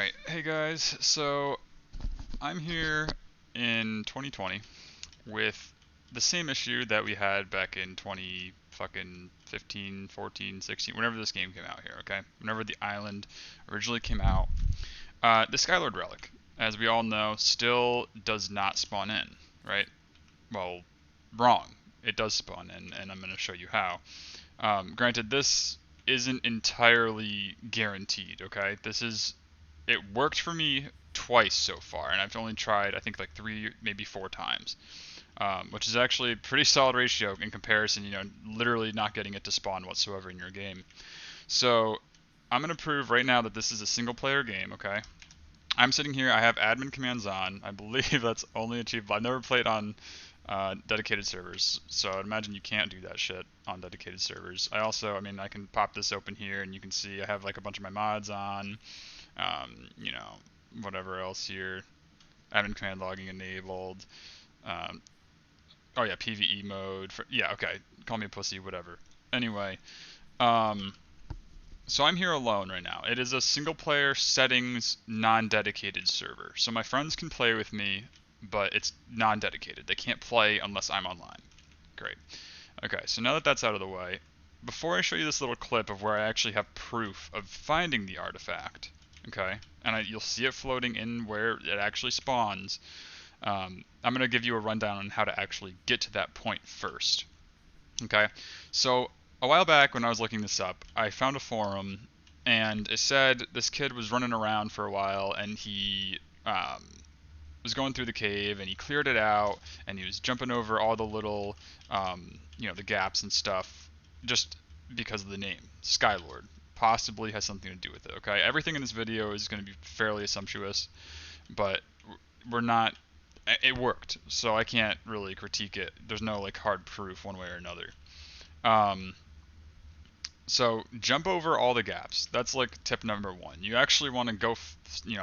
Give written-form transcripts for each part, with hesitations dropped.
Alright, hey guys, so I'm here in 2020 with the same issue that we had back in 20 fucking 15, 14, 16, whenever this game came out here, okay? Whenever the island originally came out. The Skylord relic, as we all know, still does not spawn in, right? Well, wrong. It does spawn in, and I'm going to show you how. Granted, this isn't entirely guaranteed, okay? It worked for me twice so far, and I've only tried, I think, like 3, maybe 4 times, which is actually a pretty solid ratio in comparison, literally not getting it to spawn whatsoever in your game. So I'm going to prove right now that this is a single player game, okay? I'm sitting here, I have admin commands on. I believe that's only achievable. I've never played on dedicated servers, so I'd imagine you can't do that shit on dedicated servers. I can pop this open here, and you can see I have like a bunch of my mods on. You know, whatever else here. Admin command logging enabled. Oh yeah, PvE mode. Yeah, okay. Call me a pussy, whatever. Anyway, so I'm here alone right now. It is a single player settings non-dedicated server. So my friends can play with me, but it's non-dedicated. They can't play unless I'm online. Great. Okay, so now that that's out of the way, before I show you this little clip of where I actually have proof of finding the artifact, okay, and you'll see it floating in where it actually spawns, I'm going to give you a rundown on how to actually get to that point first. Okay, so a while back when I was looking this up, I found a forum, and it said this kid was running around for a while, and he was going through the cave, and he cleared it out, and he was jumping over all the little, the gaps and stuff, just because of the name, Skylord. Possibly has something to do with it, okay? Everything in this video is going to be fairly assumptuous, but it worked, so I can't really critique it. There's no, like, hard proof one way or another. So jump over all the gaps. That's like tip number 1. You actually want to go,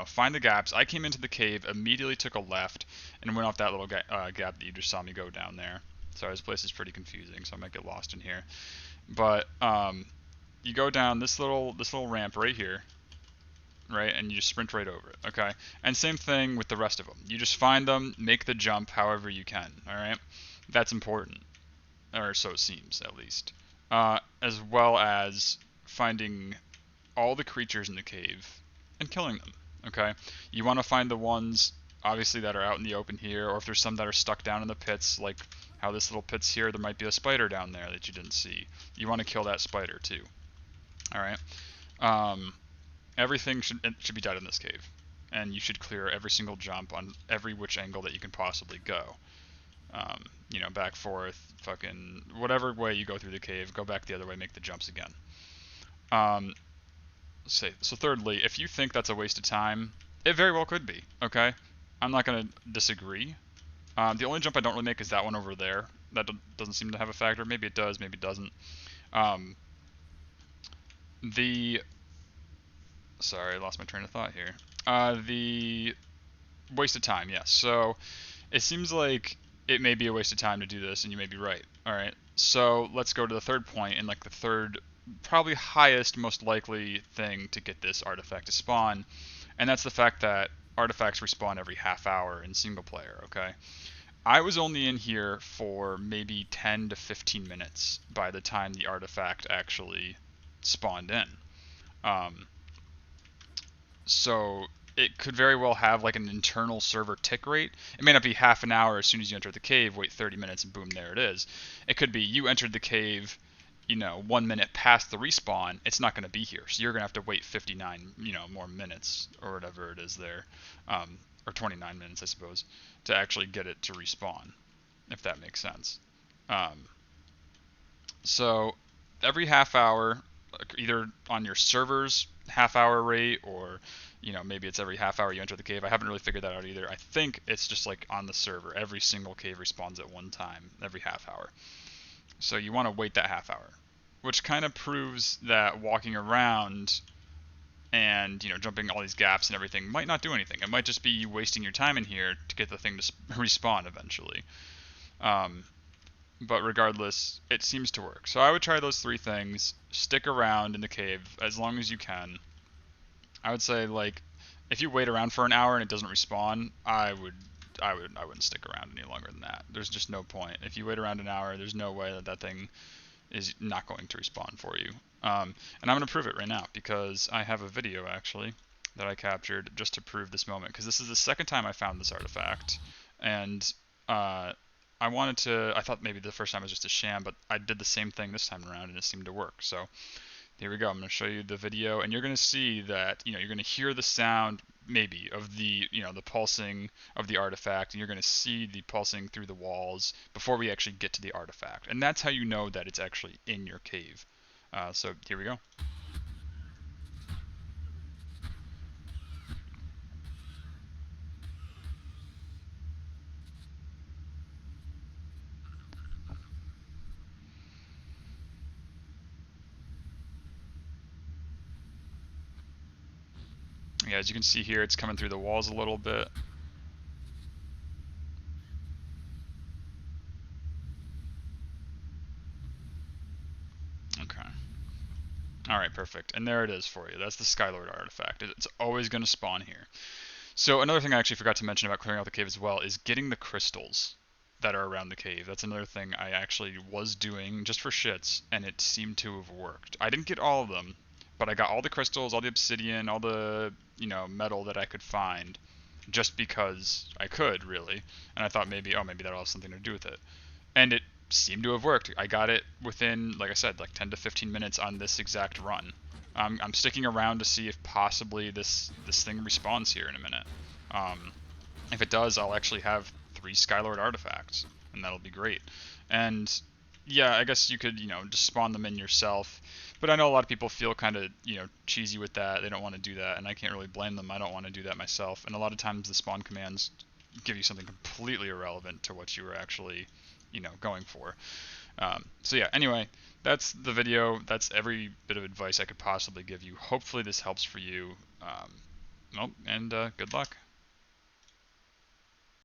find the gaps. I came into the cave, immediately took a left, and went off that little gap that you just saw me go down there. Sorry, this place is pretty confusing, so I might get lost in here. But you go down this little ramp right here, right, and you just sprint right over it, okay? And same thing with the rest of them. You just find them, make the jump however you can, all right? That's important, or so it seems, at least. As well as finding all the creatures in the cave and killing them, okay? You want to find the ones, obviously, that are out in the open here, or if there's some that are stuck down in the pits, like how this little pit's here, there might be a spider down there that you didn't see. You want to kill that spider, too. Alright? Everything should be done in this cave, and you should clear every single jump on every which angle that you can possibly go. Back, forth, fucking whatever way you go through the cave, go back the other way, make the jumps again. So thirdly, if you think that's a waste of time, it very well could be, okay? I'm not going to disagree. The only jump I don't really make is that one over there. That doesn't seem to have a factor. Maybe it does, maybe it doesn't. Sorry, I lost my train of thought here. The waste of time, yes. So it seems like it may be a waste of time to do this, and you may be right. Alright, so let's go to the third point, and like the third, probably highest, most likely thing to get this artifact to spawn, and that's the fact that artifacts respawn every half hour in single player, okay? I was only in here for maybe 10 to 15 minutes by the time the artifact actually spawned in. So it could very well have like an internal server tick rate. It may not be half an hour as soon as you enter the cave, wait 30 minutes, and boom, there it is. It could be you entered the cave, 1 minute past the respawn, it's not going to be here. So you're going to have to wait 59, more minutes or whatever it is there, or 29 minutes, I suppose, to actually get it to respawn, if that makes sense. So every half hour, either on your server's half-hour rate, or maybe it's every half hour you enter the cave. I haven't really figured that out either. I think it's just like on the server, every single cave respawns at one time every half hour. So you want to wait that half hour, which kind of proves that walking around and jumping all these gaps and everything might not do anything. It might just be you wasting your time in here to get the thing to respawn eventually. But regardless, it seems to work. So I would try those 3 things. Stick around in the cave as long as you can. I would say, like, If you wait around for an hour and it doesn't respawn, I wouldn't stick around any longer than that. There's just no point. If you wait around an hour, there's no way that that thing is not going to respawn for you. And I'm going to prove it right now because I have a video actually that I captured just to prove this moment, because this is the second time I found this artifact, and I thought maybe the first time was just a sham, but I did the same thing this time around and it seemed to work. So here we go. I'm going to show you the video, and you're going to see that, you're going to hear the sound maybe of the, the pulsing of the artifact, and you're going to see the pulsing through the walls before we actually get to the artifact. And that's how you know that it's actually in your cave. So here we go. Yeah, as you can see here, it's coming through the walls a little bit. Okay. Alright, perfect. And there it is for you. That's the Skylord artifact. It's always going to spawn here. So another thing I actually forgot to mention about clearing out the cave as well is getting the crystals that are around the cave. That's another thing I actually was doing just for shits, and it seemed to have worked. I didn't get all of them, but I got all the crystals, all the obsidian, all the, metal that I could find, just because I could, really. And I thought maybe that'll have something to do with it. And it seemed to have worked. I got it within, like I said, like 10 to 15 minutes on this exact run. I'm sticking around to see if possibly this thing respawns here in a minute. If it does, I'll actually have 3 Skylord artifacts, and that'll be great. And yeah, I guess you could, just spawn them in yourself. But I know a lot of people feel kind of, cheesy with that. They don't want to do that, and I can't really blame them. I don't want to do that myself. And a lot of times the spawn commands give you something completely irrelevant to what you were actually, going for. So yeah, anyway, that's the video. That's every bit of advice I could possibly give you. Hopefully this helps for you. And good luck.